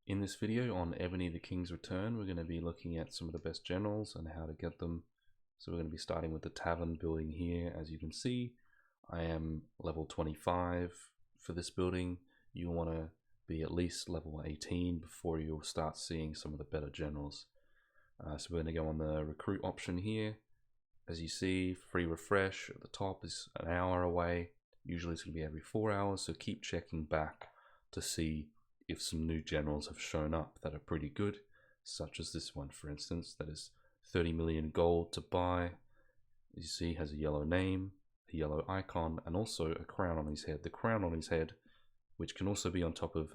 In this video on Evony the King's Return, we're going to be looking at some of the best generals and how to get them. So we're going to be starting with the tavern building here. As you can see, I am level 25 for this building. You want to be at least level 18 before you'll start seeing some of the better generals. So we're going to go on the recruit option here. As you see, free refresh at the top is an hour away. Usually it's going to be every 4 hours, so keep checking back to see if some new generals have shown up that are pretty good, such as this one, for instance, that is 30 million gold to buy. As you see, has a yellow name, a yellow icon, and also a crown on his head. The crown on his head, which can also be on top of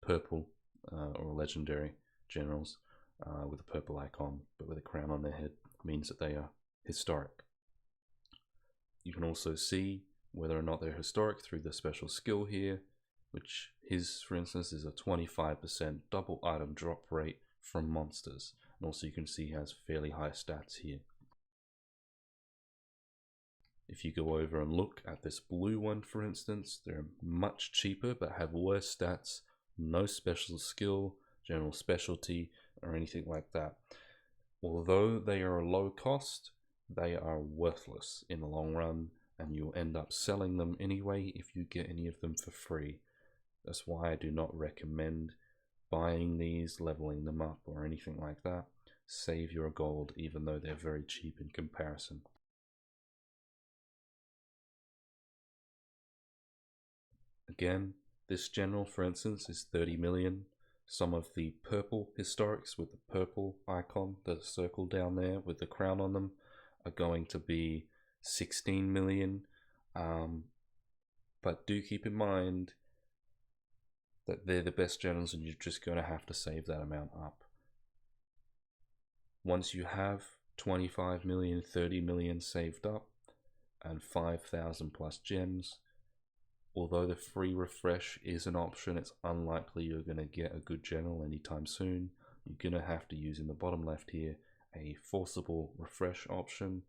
purple or legendary generals with a purple icon, but with a crown on their head, means that they are historic. You can also see whether or not they're historic through the special skill here, which his, for instance, is a 25% double item drop rate from monsters. And also you can see he has fairly high stats here. If you go over and look at this blue one, for instance, they're much cheaper but have worse stats, no special skill, general specialty, or anything like that. Although they are low cost, they are worthless in the long run, and you'll end up selling them anyway if you get any of them for free. That's why I do not recommend buying these, leveling them up, or anything like that. Save your gold, even though they're very cheap in comparison. Again, this general, for instance, is 30 million. Some of the purple historics with the purple icon, the circle down there with the crown on them, are going to be 16 million. But do keep in mind that they're the best generals and you're just going to have to save that amount up. Once you have 25 million, 30 million saved up and 5,000 plus gems, although the free refresh is an option, it's unlikely you're going to get a good general anytime soon. You're going to have to use, in the bottom left here, a forcible refresh option,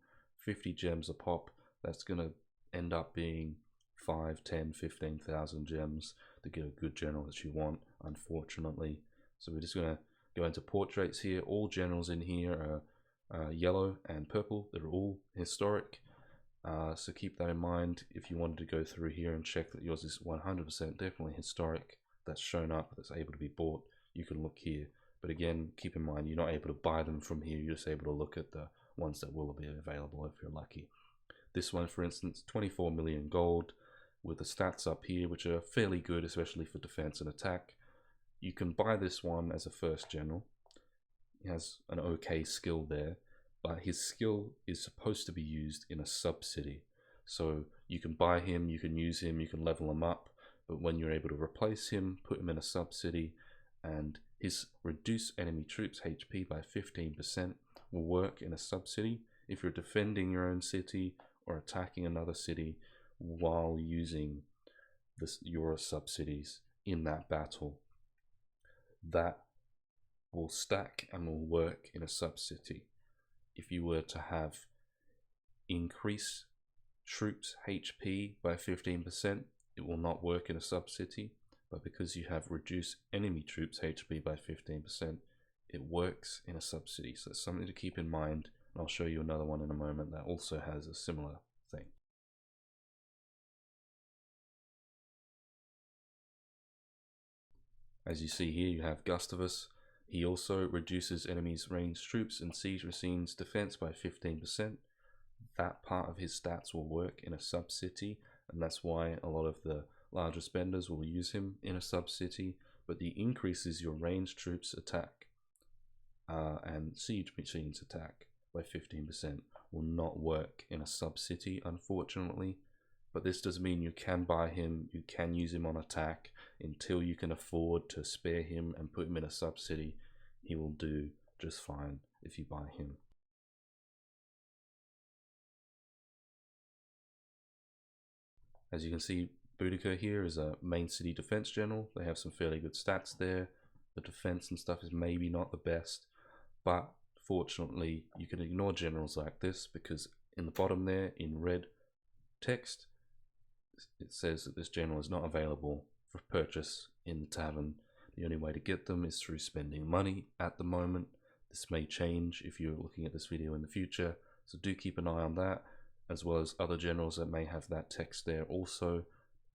50 gems a pop. That's going to end up being 5, 10, 15,000 gems to get a good general that you want, unfortunately. So we're just going to go into portraits here. All generals in here are yellow and purple. They're all historic. So keep that in mind if you wanted to go through here and check that yours is 100% definitely historic, that's shown up, that's able to be bought. You can look here. But again, keep in mind you're not able to buy them from here. You're just able to look at the ones that will be available if you're lucky. This one, for instance, 24 million gold with the stats up here, which are fairly good, especially for defense and attack. You can buy this one as a first general. He has an okay skill there, but his skill is supposed to be used in a sub-city. So you can buy him, you can use him, you can level him up, but when you're able to replace him, put him in a sub-city, and his reduce enemy troops HP by 15% will work in a sub-city if you're defending your own city or attacking another city while using your sub-cities in that battle. That will stack and will work in a sub-city. If you were to have increase troops HP by 15%, it will not work in a sub-city, but because you have reduced enemy troops HP by 15%, it works in a sub-city. So it's something to keep in mind, and I'll show you another one in a moment that also has a similar thing. As you see here, you have Gustavus. He also reduces enemies' ranged troops and siege machines' defense by 15%. That part of his stats will work in a sub-city, and that's why a lot of the larger spenders will use him in a sub-city, but the increases your ranged troops attack and siege machines attack by 15% will not work in a sub-city, unfortunately. But this does mean you can buy him, you can use him on attack until you can afford to spare him and put him in a sub-city. He will do just fine if you buy him. As you can see, Boudica here is a main city defense general. They have some fairly good stats there. The defense and stuff is maybe not the best, but fortunately you can ignore generals like this because in the bottom there in red text, it says that this general is not available for purchase in the tavern The only way to get them is through spending money at the moment. This may change if you're looking at this video in the future, so do keep an eye on that, as well as other generals that may have that text there also.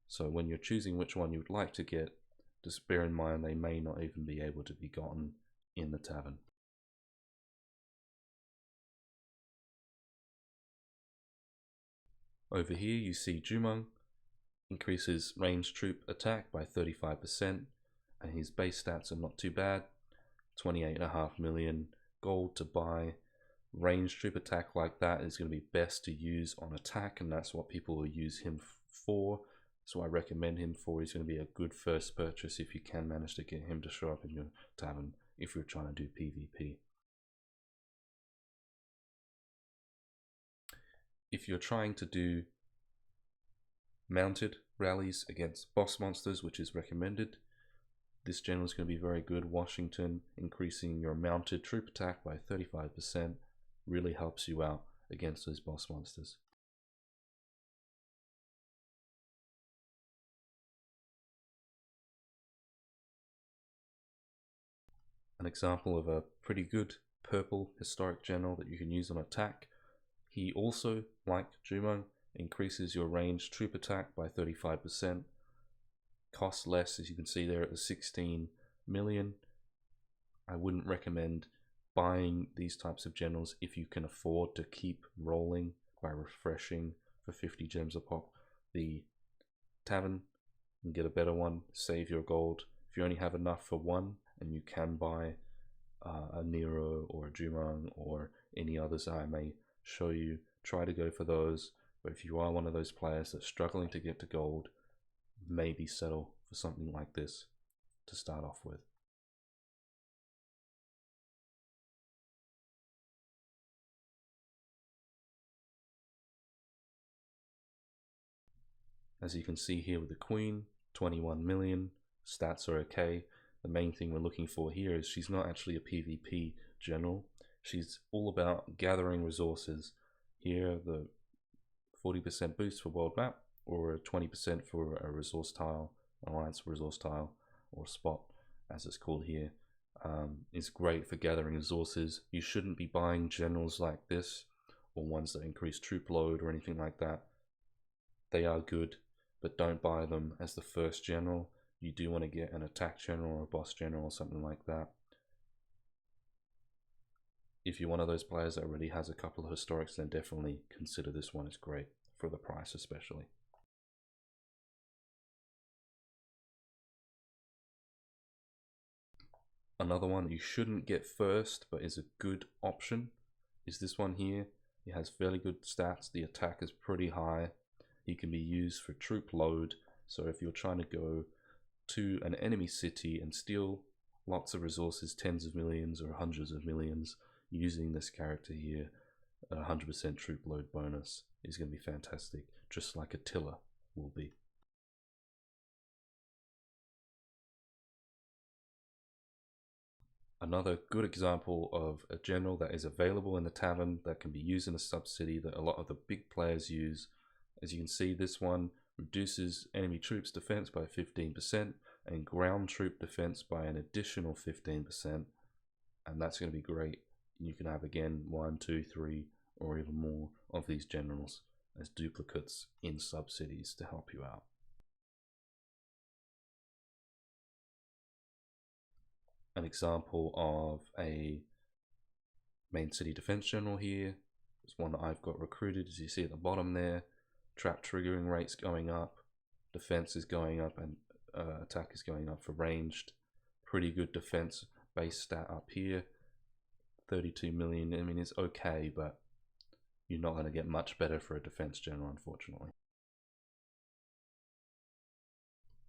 So when you're choosing which one you would like to get, just bear in mind they may not even be able to be gotten in the tavern. Over here you see Jumong increases ranged troop attack by 35%, and his base stats are not too bad. 28.5 million gold to buy. Ranged troop attack like that is going to be best to use on attack, and that's what people will use him for. So I recommend him for. He's going to be a good first purchase if you can manage to get him to show up in your tavern if you're trying to do PvP. If you're trying to do mounted rallies against boss monsters, which is recommended, this general is going to be very good. Washington, increasing your mounted troop attack by 35%, really helps you out against those boss monsters. An example of a pretty good purple historic general that you can use on attack. He also, like Jumong, increases your ranged troop attack by 35%. Costs less, as you can see there at the 16 million. I wouldn't recommend buying these types of generals if you can afford to keep rolling by refreshing for 50 gems a pop the tavern and get a better one. Save your gold. If you only have enough for one and you can buy a Nero or a Jumong or any others I may show you, try to go for those. But if you are one of those players that's struggling to get to gold, maybe settle for something like this to start off with. As you can see here with the Queen, 21 million, stats are okay. The main thing we're looking for here is she's not actually a PvP general. She's all about gathering resources. Here, the 40% boost for world map, or 20% for a resource tile, alliance resource tile, or spot as it's called here, is great for gathering resources. You shouldn't be buying generals like this or ones that increase troop load or anything like that. They are good, but don't buy them as the first general. You do want to get an attack general or a boss general or something like that. If you're one of those players that already has a couple of historics, then definitely consider this one. It's great for the price especially. Another one that you shouldn't get first but is a good option is this one here. It has fairly good stats. The attack is pretty high. He can be used for troop load. So if you're trying to go to an enemy city and steal lots of resources, tens of millions or hundreds of millions, using this character here, 100% troop load bonus is going to be fantastic, just like Attila will be. Another good example of a general that is available in the tavern that can be used in a sub-city that a lot of the big players use. As you can see, this one reduces enemy troops defense by 15% and ground troop defense by an additional 15%, and that's going to be great. You can have again 1, 2, 3 or even more of these generals as duplicates in sub-cities to help you out. An example of a main city defense general here is one that I've got recruited, as you see at the bottom there. Trap triggering rates going up, defense is going up, and attack is going up for ranged. Pretty good defense base stat up here. 32 million, I mean, it's okay, but you're not going to get much better for a defense general, unfortunately.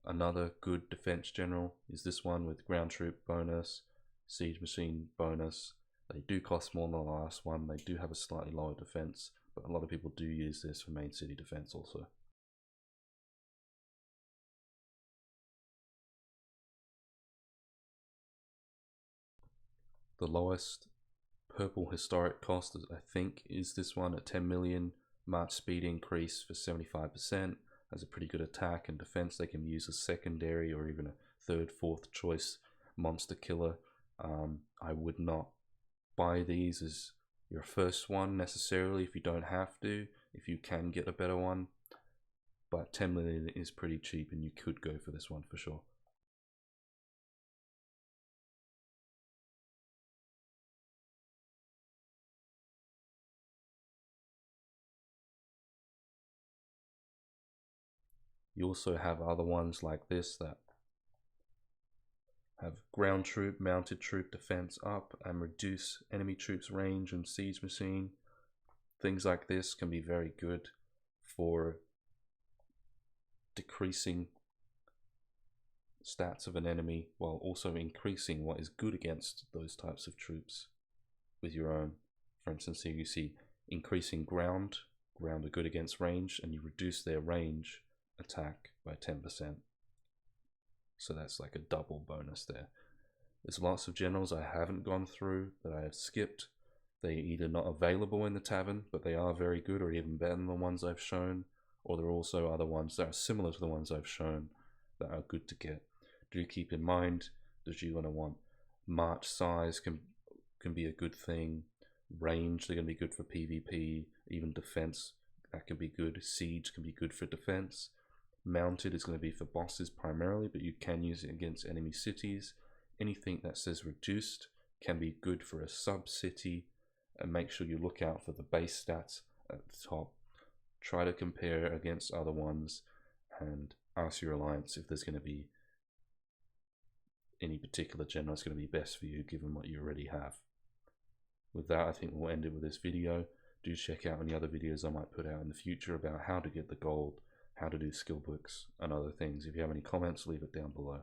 Another good defense general is this one with ground troop bonus, siege machine bonus. They do cost more than the last one. They do have a slightly lower defense, but a lot of people do use this for main city defense also. The lowest purple historic cost, I think, is this one at 10 million. March speed increase for 75%. Has a pretty good attack and defense. They can use a secondary or even a third, fourth choice monster killer. I would not buy these as your first one necessarily if you don't have to, if you can get a better one. But 10 million is pretty cheap and you could go for this one for sure. You also have other ones like this that have ground troop, mounted troop, defense up, and reduce enemy troops range and siege machine. Things like this can be very good for decreasing stats of an enemy while also increasing what is good against those types of troops with your own. For instance, here you see increasing ground are good against range, and you reduce their range attack by 10%. So that's like a double bonus there. There's lots of generals I haven't gone through that I have skipped. They're either not available in the tavern, but they are very good or even better than the ones I've shown, or there are also other ones that are similar to the ones I've shown that are good to get. Do keep in mind that you're going to want march size can be a good thing. Range, they're going to be good for PvP. Even defense, that can be good. Siege can be good for defense. Mounted is going to be for bosses primarily, but you can use it against enemy cities. Anything that says reduced can be good for a sub-city, and make sure you look out for the base stats at the top. Try to compare against other ones and ask your alliance if there's going to be any particular general that's going to be best for you given what you already have. With that, I think we'll end it with this video. Do check out any other videos I might put out in the future about how to get the gold, how to do skill books, and other things. If you have any comments, leave it down below.